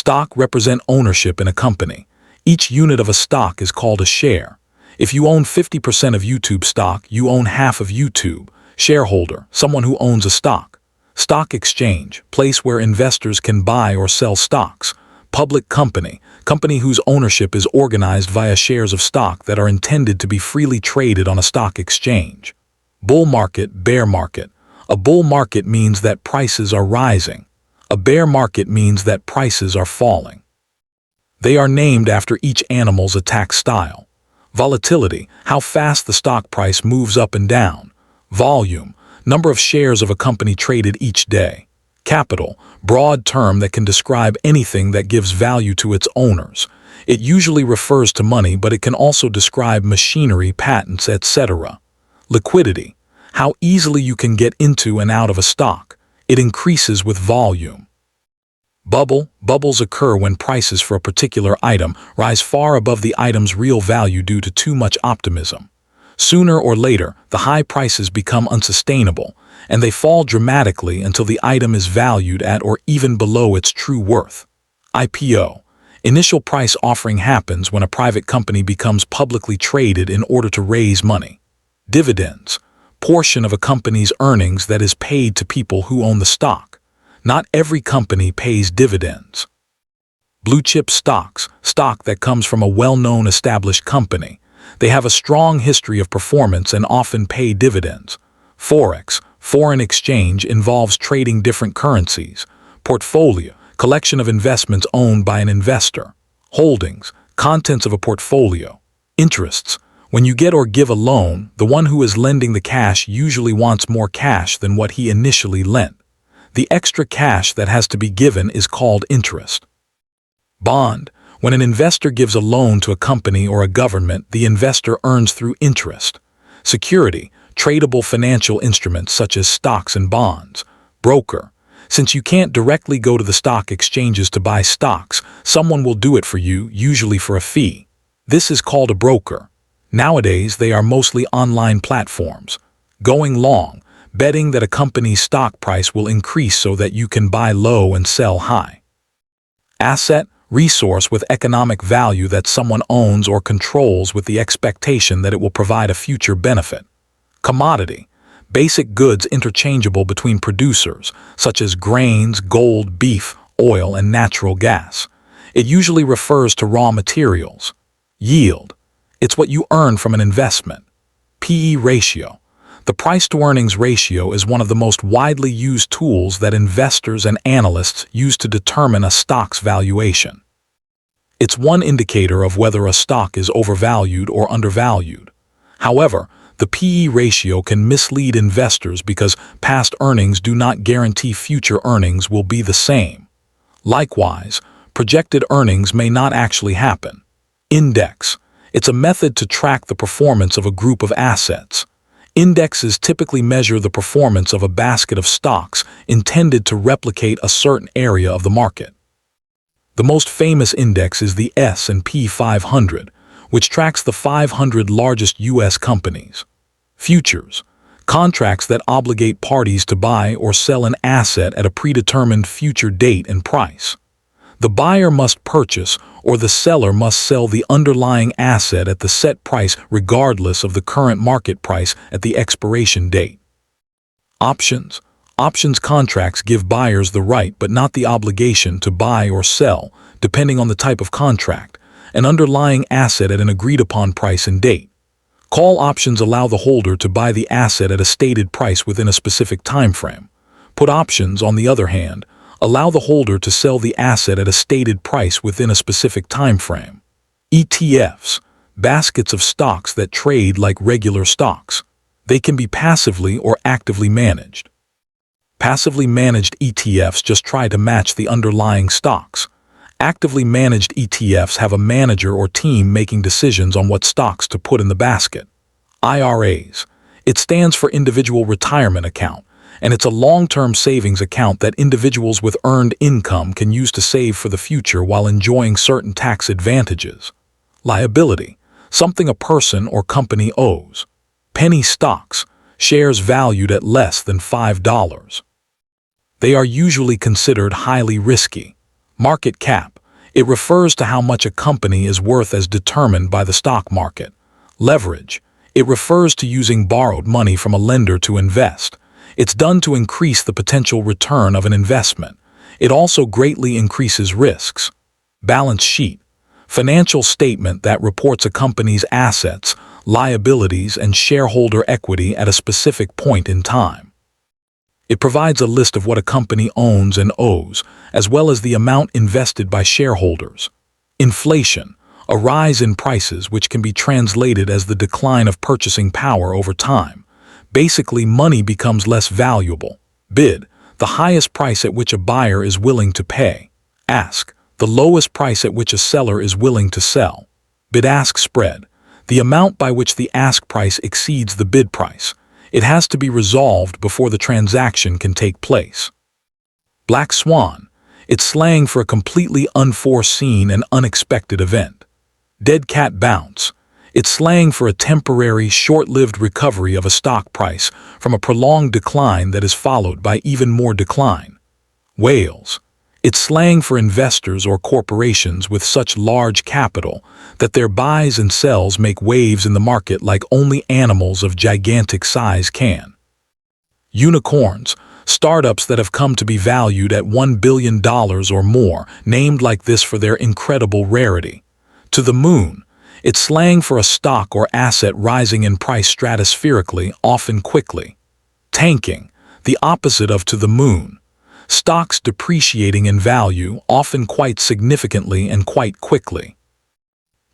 Stock represent ownership in a company. Each unit of a stock is called a share. If you own 50% of YouTube stock, you own half of YouTube. Shareholder, someone who owns a stock. Stock exchange, place where investors can buy or sell stocks. Public company, company whose ownership is organized via shares of stock that are intended to be freely traded on a stock exchange. Bull market, bear market. A bull market means that prices are rising. A bear market means that prices are falling. They are named after each animal's attack style. Volatility, how fast the stock price moves up and down. Volume, number of shares of a company traded each day. Capital, broad term that can describe anything that gives value to its owners. It usually refers to money, but it can also describe machinery, patents, etc. Liquidity, how easily you can get into and out of a stock. It increases with volume. Bubble, bubbles occur when prices for a particular item rise far above the item's real value due to too much optimism. Sooner or later, the high prices become unsustainable, and they fall dramatically until the item is valued at or even below its true worth. IPO, initial price offering happens when a private company becomes publicly traded in order to raise money. Dividends, portion of a company's earnings that is paid to people who own the stock. Not every company pays dividends. Blue chip stocks, stock that comes from a well-known established company. They have a strong history of performance and often pay dividends. Forex, foreign exchange, involves trading different currencies. Portfolio, collection of investments owned by an investor. Holdings, contents of a portfolio. Interests, when you get or give a loan, the one who is lending the cash usually wants more cash than what he initially lent. The extra cash that has to be given is called interest. Bond, when an investor gives a loan to a company or a government, the investor earns through interest. Security, tradable financial instruments such as stocks and bonds. Broker, since you can't directly go to the stock exchanges to buy stocks, someone will do it for you, usually for a fee. This is called a broker. Nowadays, they are mostly online platforms. Going long, betting that a company's stock price will increase so that you can buy low and sell high. Asset, resource with economic value that someone owns or controls with the expectation that it will provide a future benefit. Commodity, basic goods interchangeable between producers, such as grains, gold, beef, oil, and natural gas. It usually refers to raw materials. Yield, it's what you earn from an investment. P/E ratio, the price-to-earnings ratio is one of the most widely used tools that investors and analysts use to determine a stock's valuation. It's one indicator of whether a stock is overvalued or undervalued. However, the P/E ratio can mislead investors because past earnings do not guarantee future earnings will be the same. Likewise, projected earnings may not actually happen. Index, it's a method to track the performance of a group of assets. Indexes typically measure the performance of a basket of stocks intended to replicate a certain area of the market. The most famous index is the S&P 500, which tracks the 500 largest U.S. companies. Futures, contracts that obligate parties to buy or sell an asset at a predetermined future date and price. The buyer must purchase or the seller must sell the underlying asset at the set price regardless of the current market price at the expiration date. Options. Options contracts give buyers the right but not the obligation to buy or sell, depending on the type of contract, an underlying asset at an agreed-upon price and date. Call options allow the holder to buy the asset at a stated price within a specific time frame. Put options, on the other hand, allow the holder to sell the asset at a stated price within a specific time frame. ETFs, baskets of stocks that trade like regular stocks. They can be passively or actively managed. Passively managed ETFs just try to match the underlying stocks. Actively managed ETFs have a manager or team making decisions on what stocks to put in the basket. IRAs. It stands for Individual Retirement Account, and it's a long-term savings account that individuals with earned income can use to save for the future while enjoying certain tax advantages. Liability, something a person or company owes. Penny stocks, shares valued at less than $5. They are usually considered highly risky. Market cap, It refers to how much a company is worth as determined by the stock market. Leverage. It refers to using borrowed money from a lender to invest. It's done to increase the potential return of an investment. It also greatly increases risks. Balance sheet. Financial statement that reports a company's assets, liabilities, and shareholder equity at a specific point in time. It provides a list of what a company owns and owes, as well as the amount invested by shareholders. Inflation, a rise in prices which can be translated as the decline of purchasing power over time. Basically, money becomes less valuable. Bid, the highest price at which a buyer is willing to pay. Ask, the lowest price at which a seller is willing to sell. Bid-ask spread, the amount by which the ask price exceeds the bid price. It has to be resolved before the transaction can take place. Black swan, it's slang for a completely unforeseen and unexpected event. Dead cat bounce, it's slang for a temporary, short-lived recovery of a stock price from a prolonged decline that is followed by even more decline. Whales, it's slang for investors or corporations with such large capital that their buys and sells make waves in the market like only animals of gigantic size can. Unicorns, startups that have come to be valued at $1 billion or more, named like this for their incredible rarity. To the moon, it's slang for a stock or asset rising in price stratospherically, often quickly. Tanking, the opposite of to the moon. Stocks depreciating in value, often quite significantly and quite quickly.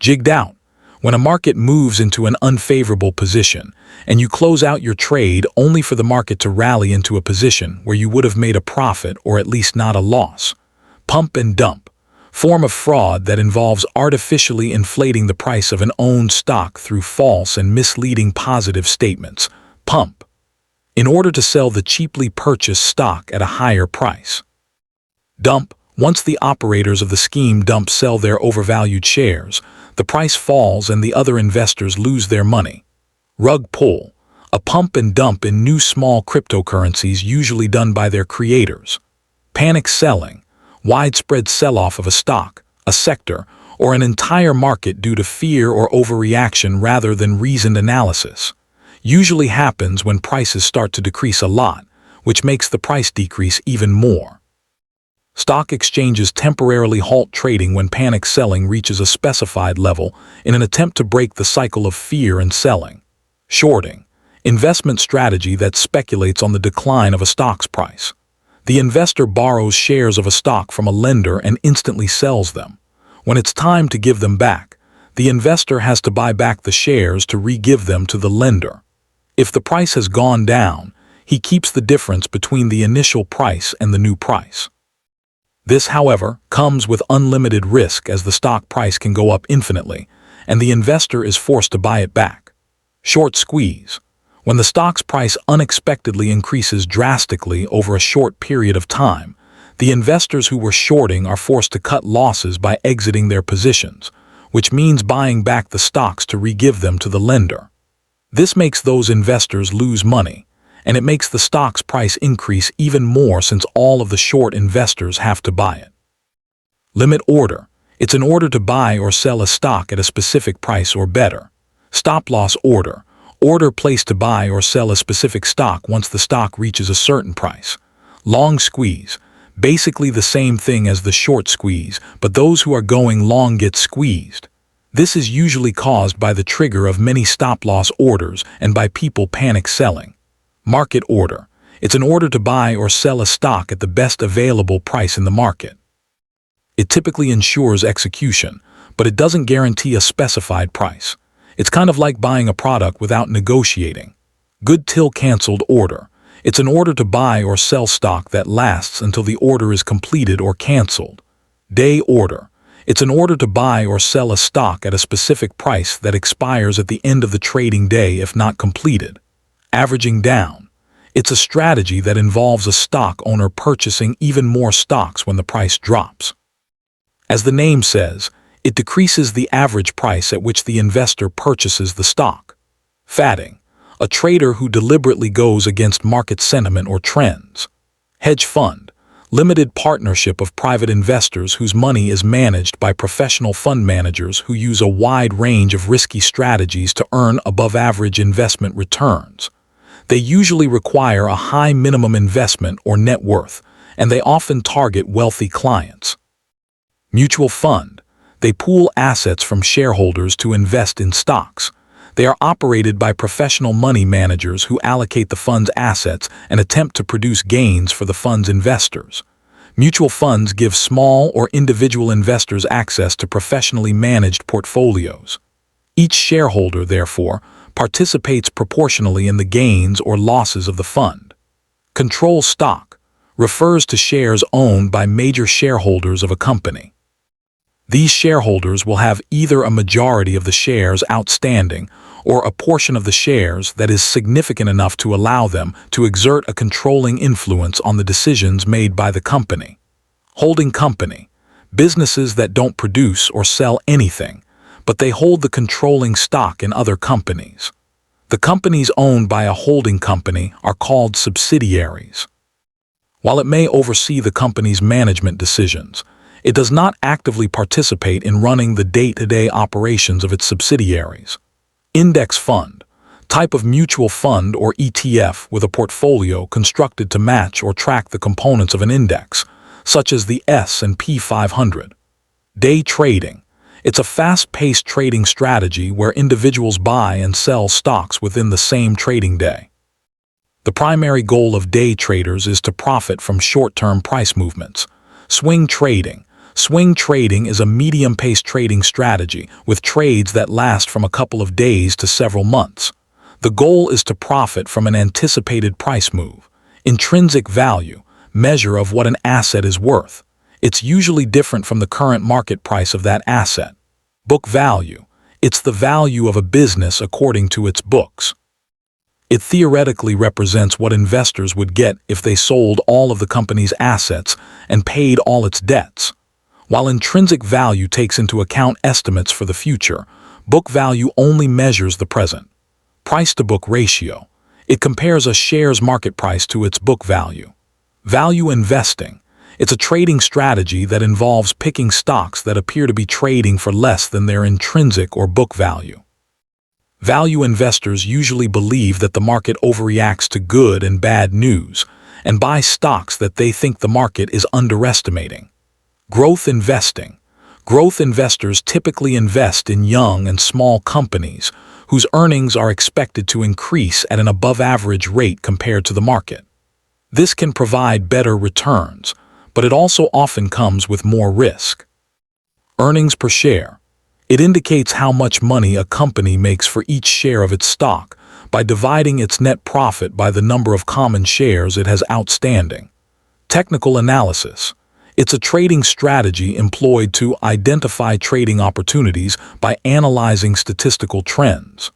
Jigged out, when a market moves into an unfavorable position, and you close out your trade only for the market to rally into a position where you would have made a profit or at least not a loss. Pump and dump, form of fraud that involves artificially inflating the price of an owned stock through false and misleading positive statements. Pump, in order to sell the cheaply purchased stock at a higher price. Dump, once the operators of the scheme dump sell their overvalued shares, the price falls and the other investors lose their money. Rug pull, a pump and dump in new small cryptocurrencies usually done by their creators. Panic selling, widespread sell-off of a stock, a sector, or an entire market due to fear or overreaction rather than reasoned analysis. Usually happens when prices start to decrease a lot, which makes the price decrease even more. Stock exchanges temporarily halt trading when panic selling reaches a specified level in an attempt to break the cycle of fear and selling. Shorting, investment strategy that speculates on the decline of a stock's price. The investor borrows shares of a stock from a lender and instantly sells them. When it's time to give them back, the investor has to buy back the shares to re-give them to the lender. If the price has gone down, he keeps the difference between the initial price and the new price. This, however, comes with unlimited risk as the stock price can go up infinitely, and the investor is forced to buy it back. Short squeeze, when the stock's price unexpectedly increases drastically over a short period of time, the investors who were shorting are forced to cut losses by exiting their positions, which means buying back the stocks to re-give them to the lender. This makes those investors lose money, and it makes the stock's price increase even more since all of the short investors have to buy it. Limit order. It's an order to buy or sell a stock at a specific price or better. Stop loss order. Order placed to buy or sell a specific stock once the stock reaches a certain price. Long squeeze. Basically the same thing as the short squeeze, but those who are going long get squeezed. This is usually caused by the trigger of many stop-loss orders and by people panic selling. Market order. It's an order to buy or sell a stock at the best available price in the market. It typically ensures execution, but it doesn't guarantee a specified price. It's kind of like buying a product without negotiating. Good till canceled order. It's an order to buy or sell stock that lasts until the order is completed or canceled. Day order. It's an order to buy or sell a stock at a specific price that expires at the end of the trading day if not completed. Averaging down. It's a strategy that involves a stock owner purchasing even more stocks when the price drops. As the name says, it decreases the average price at which the investor purchases the stock. Fatting. A trader who deliberately goes against market sentiment or trends. Hedge fund. Limited partnership of private investors whose money is managed by professional fund managers who use a wide range of risky strategies to earn above-average investment returns. They usually require a high minimum investment or net worth, and they often target wealthy clients. Mutual fund. They pool assets from shareholders to invest in stocks. They are operated by professional money managers who allocate the fund's assets and attempt to produce gains for the fund's investors. Mutual funds give small or individual investors access to professionally managed portfolios. Each shareholder, therefore, participates proportionally in the gains or losses of the fund. Control stock refers to shares owned by major shareholders of a company. These shareholders will have either a majority of the shares outstanding or a portion of the shares that is significant enough to allow them to exert a controlling influence on the decisions made by the company. Holding company. Businesses that don't produce or sell anything, but they hold the controlling stock in other companies. The companies owned by a holding company are called subsidiaries. While it may oversee the company's management decisions, it does not actively participate in running the day-to-day operations of its subsidiaries. Index fund, type of mutual fund or ETF with a portfolio constructed to match or track the components of an index, such as the S&P 500. Day trading. It's a fast-paced trading strategy where individuals buy and sell stocks within the same trading day. The primary goal of day traders is to profit from short-term price movements. Swing trading. Swing trading is a medium-paced trading strategy with trades that last from a couple of days to several months. The goal is to profit from an anticipated price move. Intrinsic value, measure of what an asset is worth. It's usually different from the current market price of that asset. Book value, it's the value of a business according to its books. It theoretically represents what investors would get if they sold all of the company's assets and paid all its debts. While intrinsic value takes into account estimates for the future, book value only measures the present. Price-to-book ratio. It compares a share's market price to its book value. Value investing. It's a trading strategy that involves picking stocks that appear to be trading for less than their intrinsic or book value. Value investors usually believe that the market overreacts to good and bad news and buy stocks that they think the market is underestimating. Growth investing. Growth investors typically invest in young and small companies whose earnings are expected to increase at an above-average rate compared to the market. This can provide better returns, but it also often comes with more risk. Earnings per share. It indicates how much money a company makes for each share of its stock by dividing its net profit by the number of common shares it has outstanding. Technical analysis. It's a trading strategy employed to identify trading opportunities by analyzing statistical trends.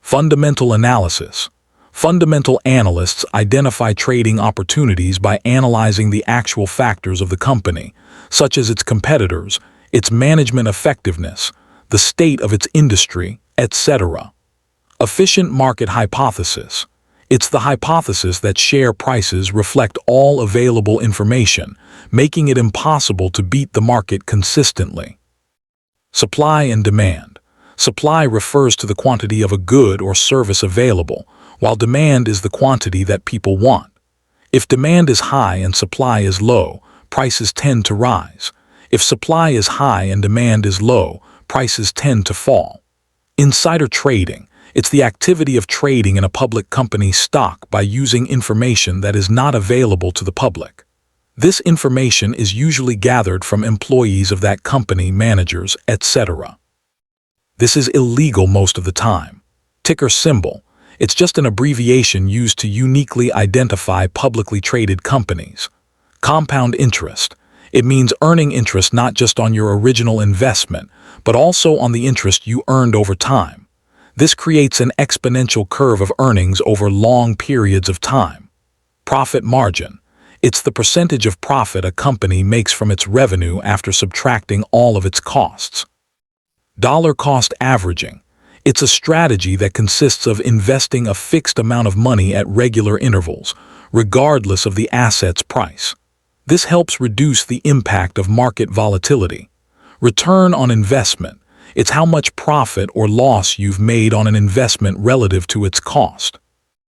Fundamental analysis. Fundamental analysts identify trading opportunities by analyzing the actual factors of the company, such as its competitors, its management effectiveness, the state of its industry, etc. Efficient market hypothesis. It's the hypothesis that share prices reflect all available information, making it impossible to beat the market consistently. Supply and demand. Supply refers to the quantity of a good or service available, while demand is the quantity that people want. If demand is high and supply is low, prices tend to rise. If supply is high and demand is low, prices tend to fall. Insider trading. It's the activity of trading in a public company's stock by using information that is not available to the public. This information is usually gathered from employees of that company, managers, etc. This is illegal most of the time. Ticker symbol. It's just an abbreviation used to uniquely identify publicly traded companies. Compound interest. It means earning interest not just on your original investment, but also on the interest you earned over time. This creates an exponential curve of earnings over long periods of time. Profit margin. It's the percentage of profit a company makes from its revenue after subtracting all of its costs. Dollar cost averaging. It's a strategy that consists of investing a fixed amount of money at regular intervals, regardless of the asset's price. This helps reduce the impact of market volatility. Return on investment. It's how much profit or loss you've made on an investment relative to its cost.